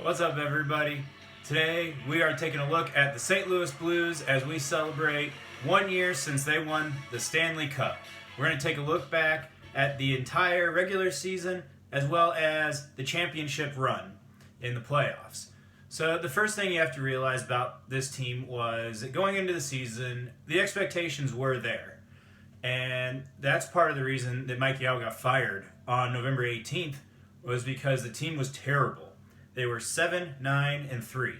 What's up, everybody? Today we are taking a look at the St. Louis Blues as we celebrate 1 year since they won the Stanley Cup. We're going to take a look back at the entire regular season as well as the championship run in the playoffs. So the first thing you have to realize about this team was that going into the season, the expectations were there. And that's part of the reason that Mike Yao got fired on November 18th was because the team was terrible. They were 7-9-3,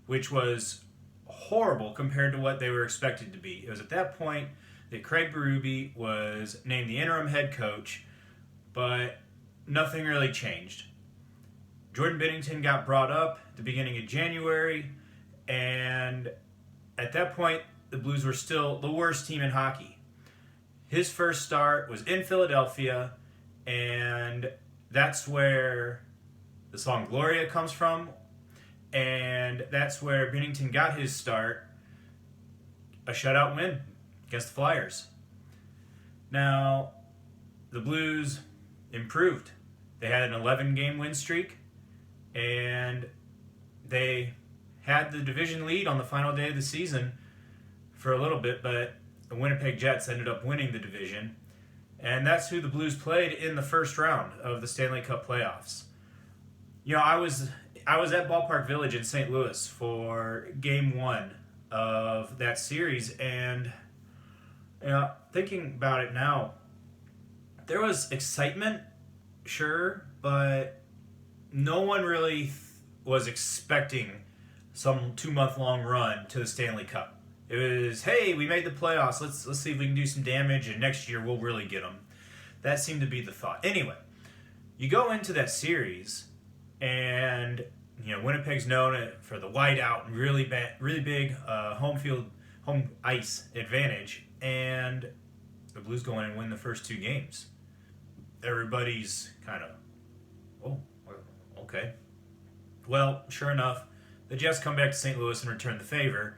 which was horrible compared to what they were expected to be. It was at that point that Craig Berube was named the interim head coach, but nothing really changed. Jordan Binnington got brought up at the beginning of January, and at that point, the Blues were still the worst team in hockey. His first start was in Philadelphia, and that's where the song Gloria comes from, and that's where Binnington got his start, a shutout win against the Flyers. Now, the Blues improved. They had an 11-game win streak, and they had the division lead on the final day of the season for a little bit, but the Winnipeg Jets ended up winning the division, and that's who the Blues played in the first round of the Stanley Cup Playoffs. You know, I was at Ballpark Village in St. Louis for Game 1 of that series, and thinking about it now, there was excitement, sure, but no one really was expecting some 2-month-long run to the Stanley Cup. It was, hey, we made the playoffs, let's see if we can do some damage, and next year we'll really get them. That seemed to be the thought. Anyway, you go into that series, and Winnipeg's known for the whiteout and really big home ice advantage, and the Blues go in and win the first 2 games. Everybody's kind of, oh, okay. Well, sure enough, the Jets come back to St. Louis and return the favor,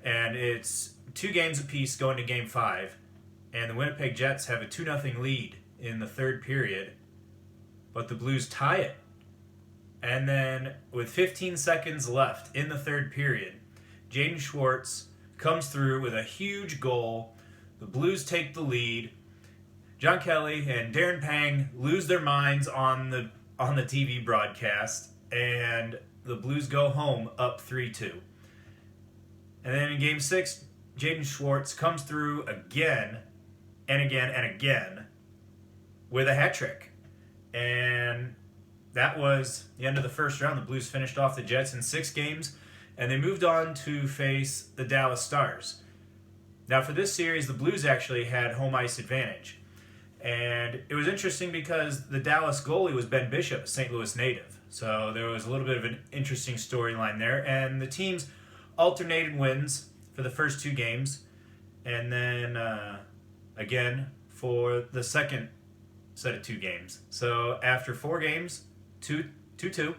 and it's 2 games apiece going to Game 5, and the Winnipeg Jets have a 2-0 lead in the third period, but the Blues tie it. And then, with 15 seconds left in the third period, Jaden Schwartz comes through with a huge goal. The Blues take the lead. John Kelly and Darren Pang lose their minds on the TV broadcast, and the Blues go home up 3-2. And then in Game 6, Jaden Schwartz comes through again and again and again with a hat trick. And that was the end of the first round. The Blues finished off the Jets in 6 games, and they moved on to face the Dallas Stars. Now, for this series, the Blues actually had home ice advantage. And it was interesting because the Dallas goalie was Ben Bishop, a St. Louis native. So there was a little bit of an interesting storyline there. And the teams alternated wins for the first 2 games. And then, again, for the second set of 2 games. So after 4 games, 2-2.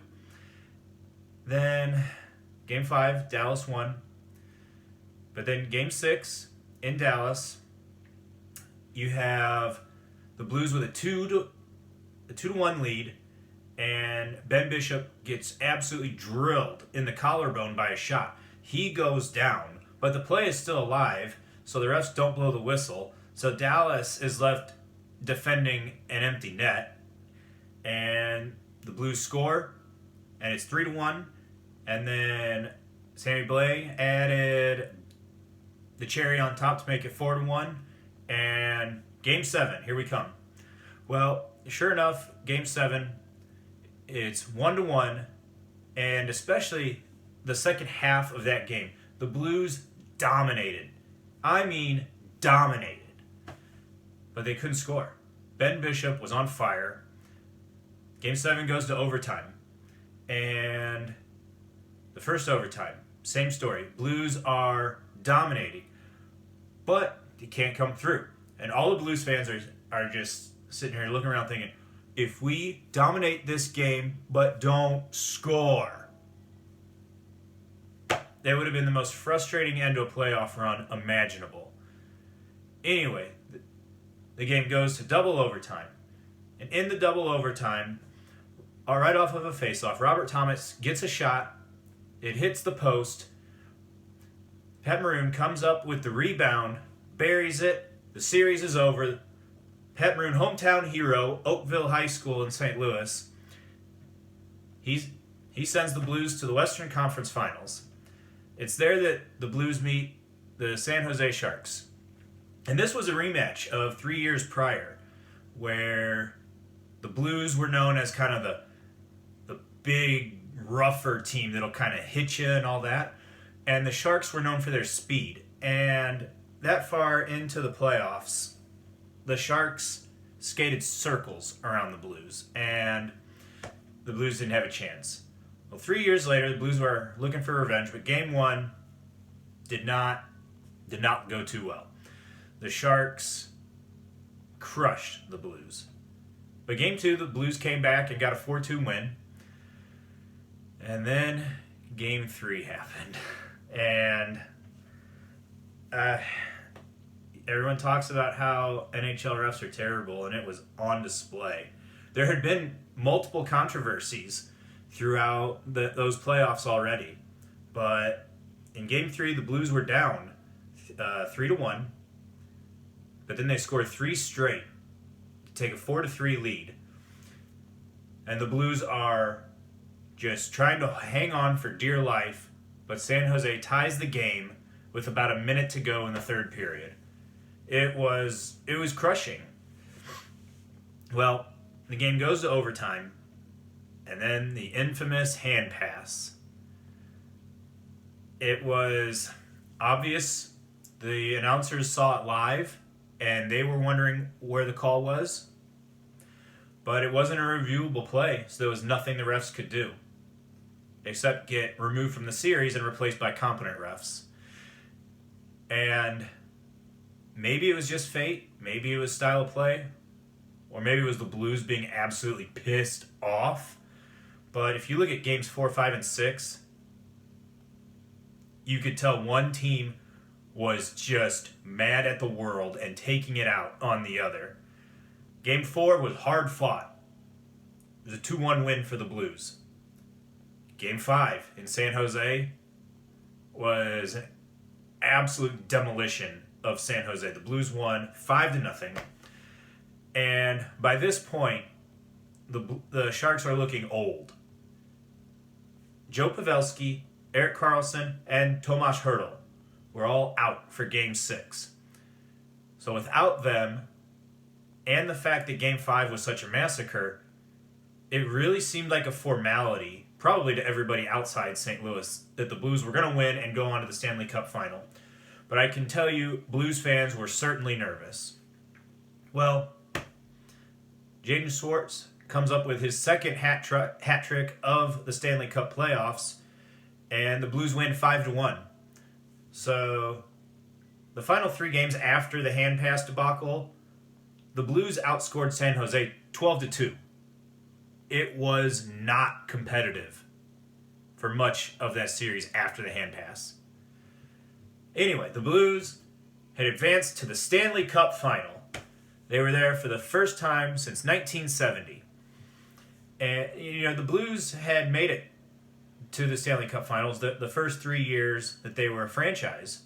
Then Game 5, Dallas won. But then Game 6 in Dallas, you have the Blues with a 2-1 lead, and Ben Bishop gets absolutely drilled in the collarbone by a shot. He goes down, but the play is still alive, so the refs don't blow the whistle. So Dallas is left defending an empty net, and the Blues score, and it's 3-1, and then Sammy Blais added the cherry on top to make it 4-1, and Game 7, here we come. Well, sure enough, Game 7, it's 1-1, and especially the second half of that game, the Blues dominated. I mean, dominated. But they couldn't score. Ben Bishop was on fire. Game 7 goes to overtime. And the first overtime, same story. Blues are dominating. But they can't come through. And all the Blues fans are just sitting here looking around thinking, if we dominate this game but don't score, that would have been the most frustrating end to a playoff run imaginable. Anyway, the game goes to double overtime. And in the double overtime, right off of a faceoff. Robert Thomas gets a shot. It hits the post. Pat Maroon comes up with the rebound, buries it. The series is over. Pat Maroon, hometown hero, Oakville High School in St. Louis. He sends the Blues to the Western Conference Finals. It's there that the Blues meet the San Jose Sharks. And this was a rematch of 3 years prior, where the Blues were known as kind of the big, rougher team that'll kind of hit you and all that. And the Sharks were known for their speed. And that far into the playoffs, the Sharks skated circles around the Blues. And the Blues didn't have a chance. Well, 3 years later, the Blues were looking for revenge, but Game 1 did not go too well. The Sharks crushed the Blues. But Game 2, the Blues came back and got a 4-2 win. And then Game 3 happened. And everyone talks about how NHL refs are terrible, and it was on display. There had been multiple controversies throughout those playoffs already. But in Game 3, the Blues were down 3-1. But then they scored 3 straight to take a 4-3 lead. And the Blues are just trying to hang on for dear life, but San Jose ties the game with about a minute to go in the third period. It was crushing. Well, the game goes to overtime, and then the infamous hand pass. It was obvious. The announcers saw it live, and they were wondering where the call was. But it wasn't a reviewable play, so there was nothing the refs could do except get removed from the series and replaced by competent refs. And maybe it was just fate, maybe it was style of play, or maybe it was the Blues being absolutely pissed off. But if you look at games 4, 5, and 6, you could tell one team was just mad at the world and taking it out on the other. Game 4 was hard fought. It was a 2-1 win for the Blues. Game 5 in San Jose was an absolute demolition of San Jose. The Blues won 5-0. And by this point, the Sharks are looking old. Joe Pavelski, Erik Karlsson, and Tomas Hertl were all out for Game 6. So without them, and the fact that Game 5 was such a massacre, it really seemed like a formality, probably to everybody outside St. Louis, that the Blues were going to win and go on to the Stanley Cup final. But I can tell you, Blues fans were certainly nervous. Well, Jaden Schwartz comes up with his second hat trick of the Stanley Cup playoffs, and the Blues win 5-1. So the final 3 games after the hand pass debacle, the Blues outscored San Jose 12-2. It was not competitive for much of that series after the hand pass. Anyway, the Blues had advanced to the Stanley Cup final. They were there for the first time since 1970. And, the Blues had made it to the Stanley Cup finals the first 3 years that they were a franchise.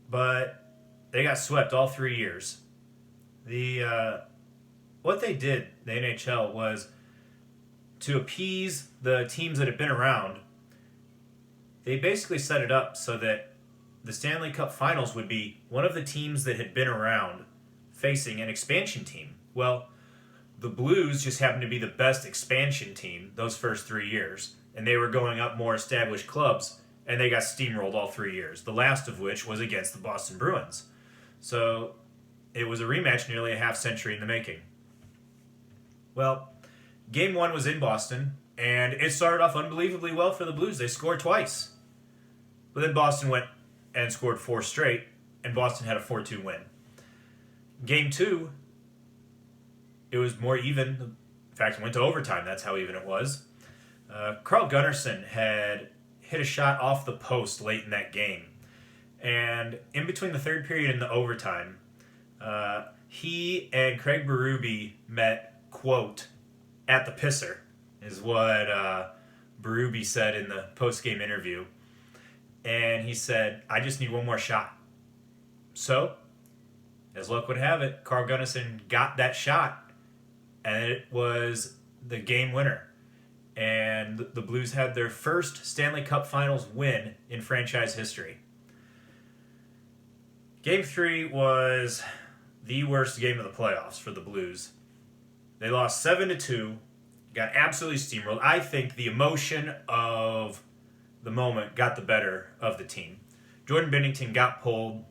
But they got swept all 3 years. What they did, the NHL, was to appease the teams that had been around. They basically set it up so that the Stanley Cup finals would be one of the teams that had been around facing an expansion team. Well, the Blues just happened to be the best expansion team those first 3 years, and they were going up more established clubs, and they got steamrolled all 3 years, the last of which was against the Boston Bruins. So it was a rematch nearly a half century in the making. Well, Game 1 was in Boston, and it started off unbelievably well for the Blues. They scored twice. But then Boston went and scored 4 straight, and Boston had a 4-2 win. Game 2, it was more even. In fact, it went to overtime. That's how even it was. Carl Gunnarsson had hit a shot off the post late in that game. And in between the third period and the overtime, he and Craig Berube met, quote, at the pisser. is what Berube said in the post-game interview. And he said, I just need one more shot. So, as luck would have it, Carl Gunnison got that shot, and it was the game winner. And the Blues had their first Stanley Cup Finals win in franchise history. Game 3 was the worst game of the playoffs for the Blues. They lost 7-2, got absolutely steamrolled. I think the emotion of the moment got the better of the team. Jordan Binnington got pulled,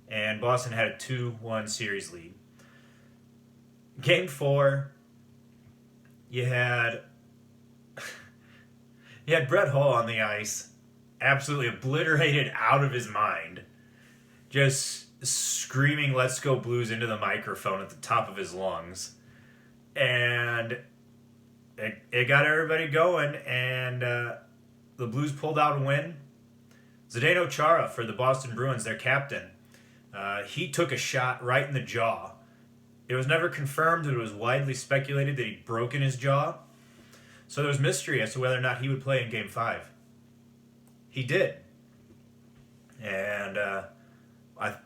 and Boston had a 2-1 series lead. Game 4, you had Brett Hull on the ice, absolutely obliterated out of his mind, just screaming "Let's go Blues" into the microphone at the top of his lungs. And it got everybody going, and the Blues pulled out a win. Zdeno Chara for the Boston Bruins, their captain, he took a shot right in the jaw. It was never confirmed, but it was widely speculated that he'd broken his jaw. So there was mystery as to whether or not he would play in Game 5. He did. And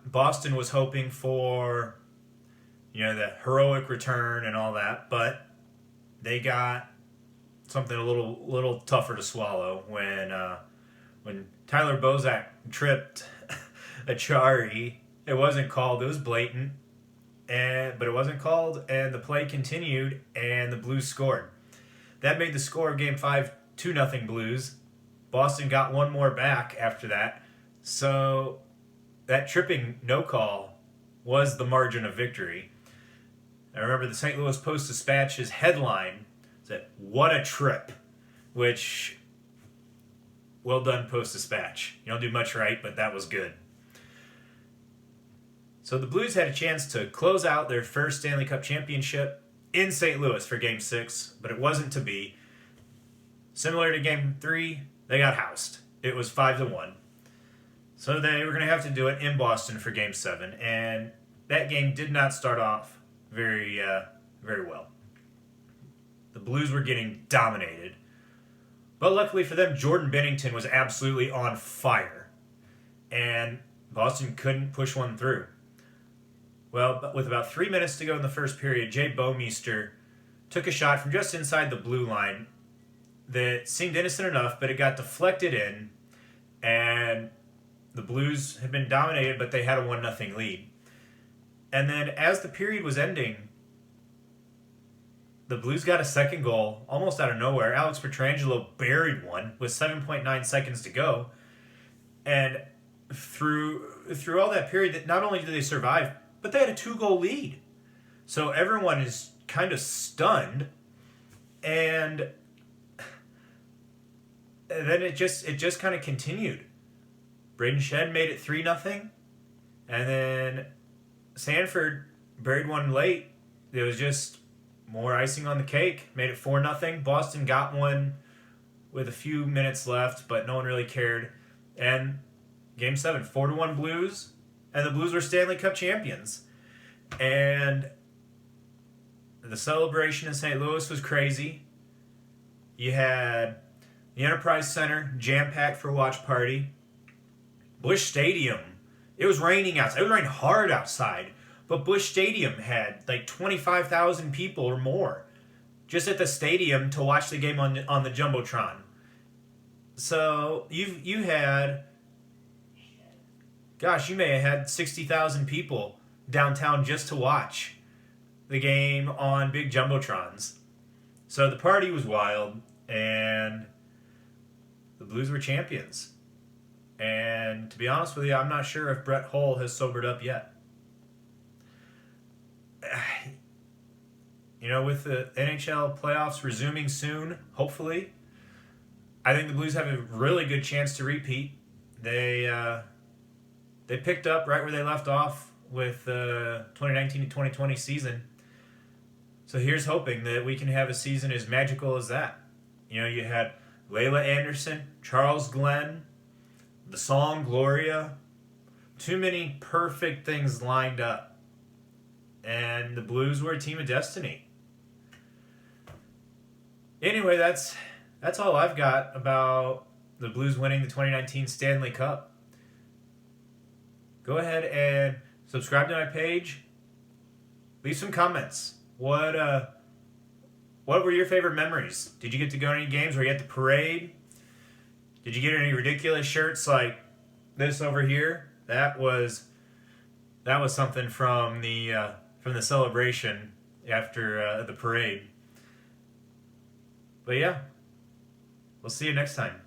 Boston was hoping for, the heroic return and all that, but they got something a little tougher to swallow when Tyler Bozak tripped Achari. It wasn't called. It was blatant, but it wasn't called, and the play continued, and the Blues scored. That made the score of Game 5 2-0 Blues. Boston got one more back after that. So that tripping no call was the margin of victory. I remember the St. Louis Post-Dispatch's headline said, "What a trip," which, well done, Post-Dispatch. You don't do much right, but that was good. So the Blues had a chance to close out their first Stanley Cup championship in St. Louis for Game 6, but it wasn't to be. Similar to Game 3, they got housed. It was 5-1. So they were going to have to do it in Boston for Game 7, and that game did not start off very well. The Blues were getting dominated. But luckily for them, Jordan Binnington was absolutely on fire, and Boston couldn't push one through. Well, with about 3 minutes to go in the first period, Jay Bouwmeester took a shot from just inside the blue line that seemed innocent enough, but it got deflected in, and the Blues had been dominated, but they had a 1-0 lead. And then as the period was ending, the Blues got a second goal almost out of nowhere. Alex Pietrangelo buried one with 7.9 seconds to go. And through all that period, that not only did they survive, but they had a 2-goal lead. So everyone is kind of stunned. And then it just kind of continued. Braden Shen made it 3-0. And then Sanford buried one late. It was just more icing on the cake. Made it 4-0. Boston got one with a few minutes left, but no one really cared. And Game 7, 4-1 Blues. And the Blues were Stanley Cup champions. And the celebration in St. Louis was crazy. You had the Enterprise Center jam-packed for a watch party. Busch Stadium, it was raining outside. It was raining hard outside. But Busch Stadium had like 25,000 people or more just at the stadium to watch the game on the Jumbotron. So you had, you may have had 60,000 people downtown just to watch the game on big Jumbotrons. So the party was wild, and the Blues were champions. And to be honest with you, I'm not sure if Brett Hull has sobered up yet. With the NHL playoffs resuming soon, hopefully, I think the Blues have a really good chance to repeat. They picked up right where they left off with the 2019 to 2020 season. So here's hoping that we can have a season as magical as that. You had Layla Anderson, Charles Glenn, the song Gloria. Too many perfect things lined up. And the Blues were a team of destiny. Anyway, that's all I've got about the Blues winning the 2019 Stanley Cup. Go ahead and subscribe to my page. Leave some comments. What were your favorite memories? Did you get to go to any games? Were you at the parade? Did you get any ridiculous shirts like this over here? That was something from the celebration after the parade. But yeah, we'll see you next time.